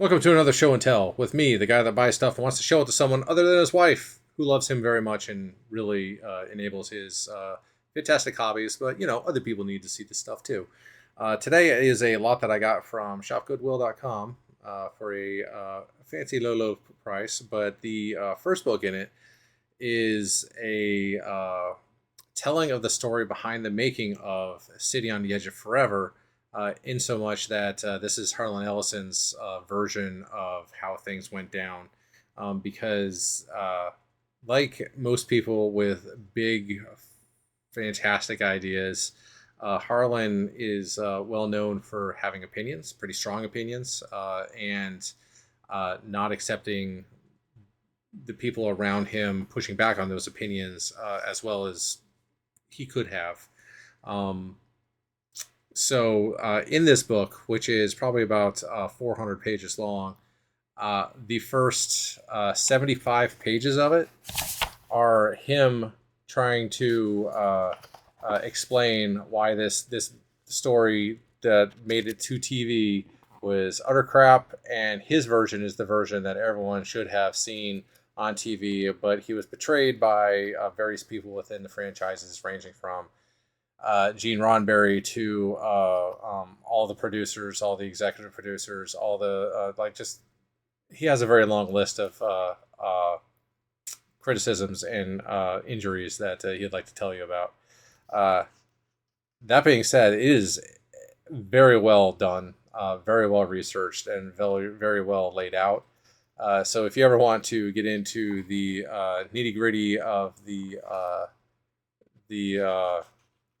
Welcome to another show and tell with me, the guy that buys stuff and wants to show it to someone other than his wife, who loves him very much and really enables his fantastic hobbies. But other people need to see this stuff too. Today is a lot that I got from shopgoodwill.com for a fancy low price. But the first book in it is a telling of the story behind the making of City on the Edge of Forever, in so much that this is Harlan Ellison's version of how things went down. Because, like most people with big, fantastic ideas, Harlan is well known for having opinions, pretty strong opinions, and not accepting the people around him pushing back on those opinions as well as he could have. Um, so in this book, which is probably about 400 pages long, the first 75 pages of it are him trying to explain why this story that made it to TV was utter crap, and his version is the version that everyone should have seen on TV. But he was betrayed by various people within the franchises, ranging from Gene Roddenberry to all the producers, all the executive producers, all the just he has a very long list of criticisms and injuries that he'd like to tell you about. Uh, that being said, it is very well done, very well researched, and very well laid out. So if you ever want to get into the nitty gritty of the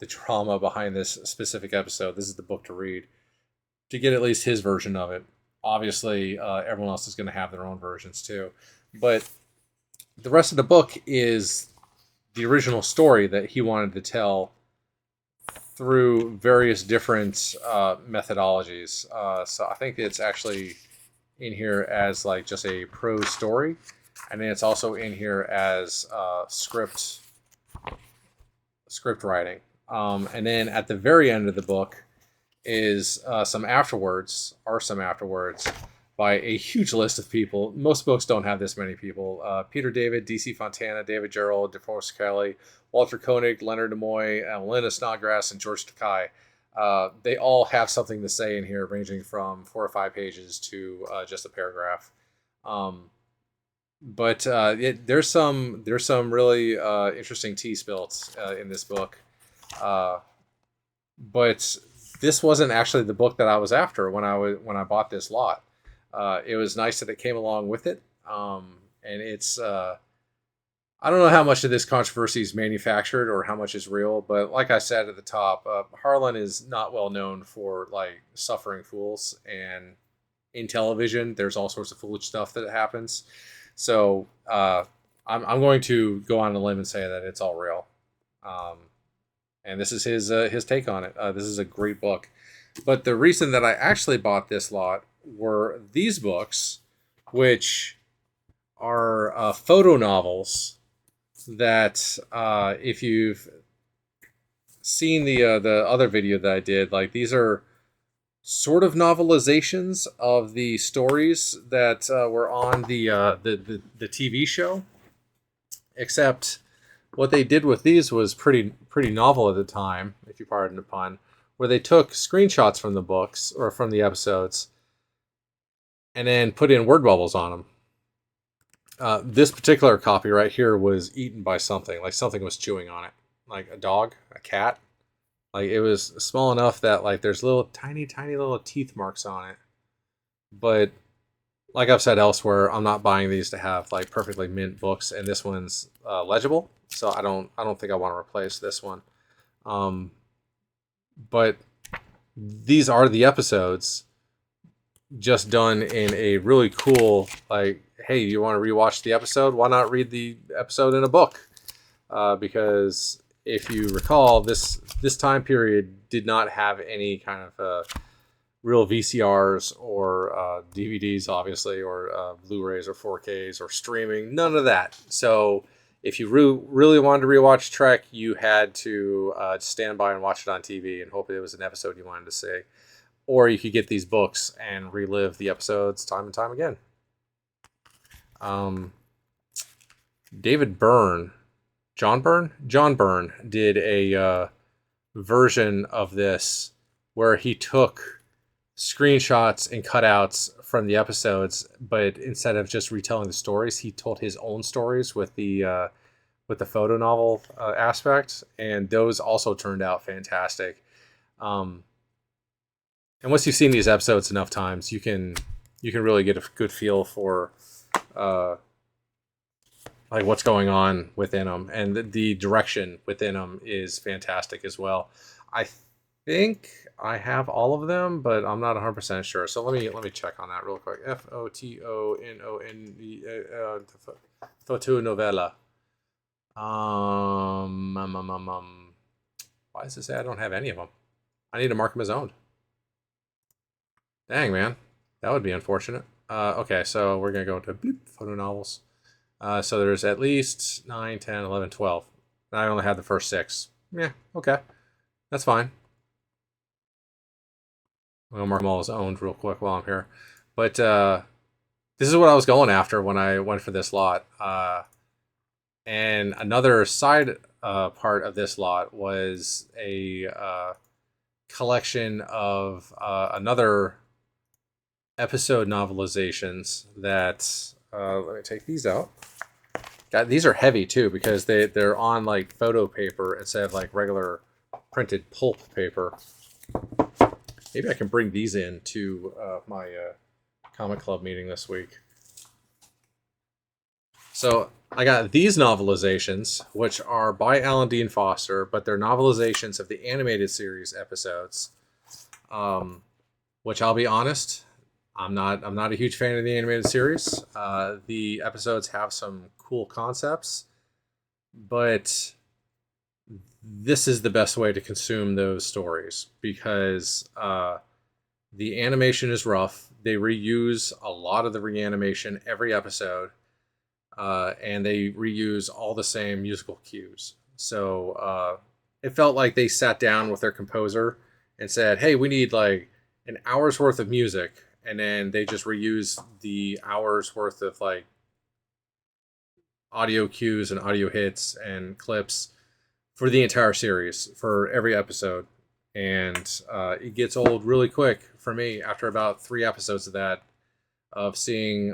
the drama behind this specific episode, this is the book to read to get at least his version of it. Obviously, everyone else is going to have their own versions too, but the rest of the book is the original story that he wanted to tell through various different methodologies. So I think it's actually in here as like just a prose story, and then it's also in here as script writing. And then at the very end of the book is some afterwards by a huge list of people. Most books don't have this many people. Peter David, D.C. Fontana, David Gerrold, DeForest Kelly, Walter Koenig, Leonard Nimoy, Melinda Snodgrass, and George Takei. They all have something to say in here, ranging from 4 or 5 pages to just a paragraph. But there's some really interesting tea spilt in this book. But this wasn't actually the book that I was after when I bought this lot. It was nice that it came along with it, and it's I don't know how much of this controversy is manufactured or how much is real, but like I said at the top, Harlan is not well known for like suffering fools, and in television, there's all sorts of foolish stuff that happens. So I'm going to go on a limb and say that it's all real. And this is his take on it. This is a great book. But the reason that I actually bought this lot were these books, which are Photonovels that if you've seen the other video that I did, like these are sort of novelizations of the stories that were on the TV show, except what they did with these was pretty novel at the time, if you pardon the pun, where they took screenshots from the books or from the episodes and then put in word bubbles on them. This particular copy right here was eaten by something, like something was chewing on it, like a dog, a cat. Like it was small enough that like there's little tiny little teeth marks on it. But like I've said elsewhere, I'm not buying these to have like perfectly mint books, and this one's legible, so I don't think I want to replace this one. But these are the episodes, just done in a really cool, like, hey, you want to rewatch the episode? Why not read the episode in a book? Because if you recall, this time period did not have any kind of real VCRs or DVDs, obviously, or Blu-rays or 4Ks or streaming. None of that. So if you really wanted to rewatch Trek, you had to stand by and watch it on TV and hope it was an episode you wanted to see. or you could get these books and relive the episodes time and time again. David Byrne, John Byrne did a version of this where he took screenshots and cutouts from the episodes, but instead of just retelling the stories, he told his own stories with the photo novel aspect, and those also turned out fantastic. And once you've seen these episodes enough times, you can really get a good feel for like what's going on within them, and the direction within them is fantastic as well. I think I have all of them, but I'm not 100% sure. So let me check on that real quick. Photonone, Photonovela. Why does it say I don't have any of them? I need to mark them as owned. Dang, man, that would be unfortunate. Okay, so we're gonna go to photo novels. So there's at least 9, 10, 11, 12. I only had the first 6. Yeah, okay. That's fine. I'll mark them all as owned real quick while I'm here. But this is what I was going after when I went for this lot. And another side part of this lot was a collection of another episode novelizations that... let me take these out. God, these are heavy too because they're on like photo paper instead of like regular printed pulp paper. Maybe I can bring these in to my comic club meeting this week. So I got these novelizations, which are by Alan Dean Foster, but they're novelizations of the animated series episodes. Which I'll be honest, I'm not a huge fan of the animated series. The episodes have some cool concepts, but this is the best way to consume those stories because the animation is rough. They reuse a lot of the reanimation every episode, and they reuse all the same musical cues. So it felt like they sat down with their composer and said, "Hey, we need like an hour's worth of music." And then they just reuse the hour's worth of like audio cues and audio hits and clips for the entire series for every episode. And it gets old really quick for me after about 3 episodes of that, of seeing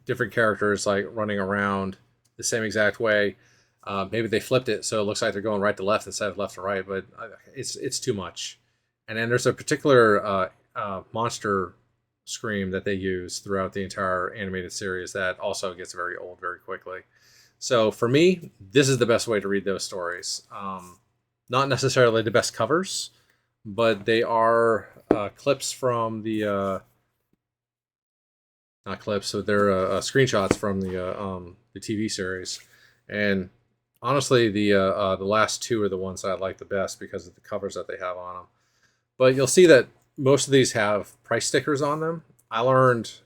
different characters like running around the same exact way. Maybe they flipped it so it looks like they're going right to left instead of left to right, but it's too much. And then there's a particular monster scream that they use throughout the entire animated series that also gets very old very quickly. So for me, this is the best way to read those stories. Not necessarily the best covers, but they are clips from the not clips, so they're screenshots from the TV series. And honestly, the last 2 are the ones that I like the best because of the covers that they have on them. But you'll see that most of these have price stickers on them. I learned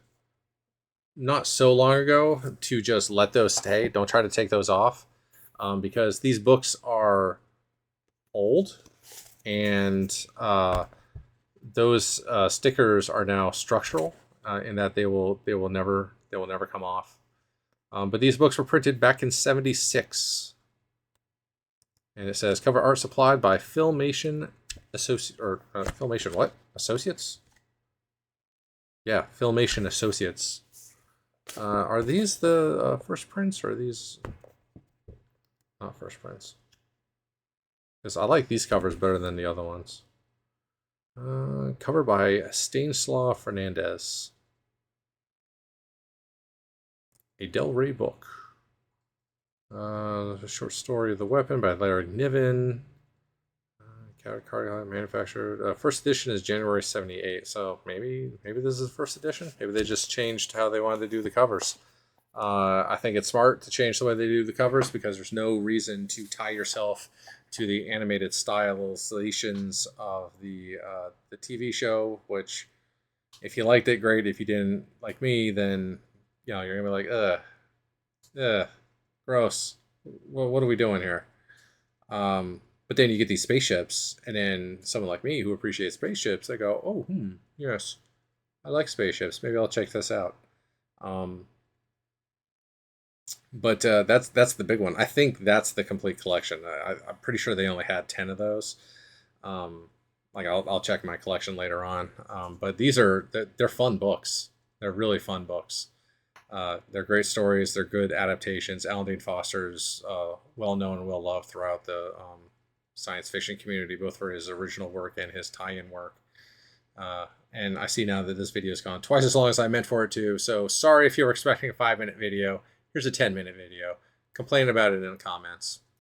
not so long ago to just let those stay. Don't try to take those off because these books are old, and those stickers are now structural in that they will never come off. But these books were printed back in '76, and it says cover art supplied by Filmation Filmation what? Associates? Yeah, Filmation Associates. Are these the first prints, or are these not first prints? Because I like these covers better than the other ones. Cover by Stanislaw Fernandez. A Del Rey book. A short story of the weapon by Larry Niven. Card manufactured. First edition is January '78, so maybe this is the first edition. Maybe they just changed how they wanted to do the covers. I think it's smart to change the way they do the covers because there's no reason to tie yourself to the animated stylizations of the TV show. Which, if you liked it, great. If you didn't, like me, then you're gonna be like, gross. What are we doing here? But then you get these spaceships, and then someone like me who appreciates spaceships, they go, "Oh, yes, I like spaceships. Maybe I'll check this out." Um, but that's the big one. I think that's the complete collection. I'm pretty sure they only had 10 of those. Um, like I'll check my collection later on. But they're fun books. They're really fun books. They're great stories. They're good adaptations. Alan Dean Foster's well known and well loved throughout the science fiction community, both for his original work and his tie-in work. And I see now that this video has gone twice as long as I meant for it to. So sorry if you were expecting a 5-minute video. Here's a 10-minute video. Complain about it in the comments.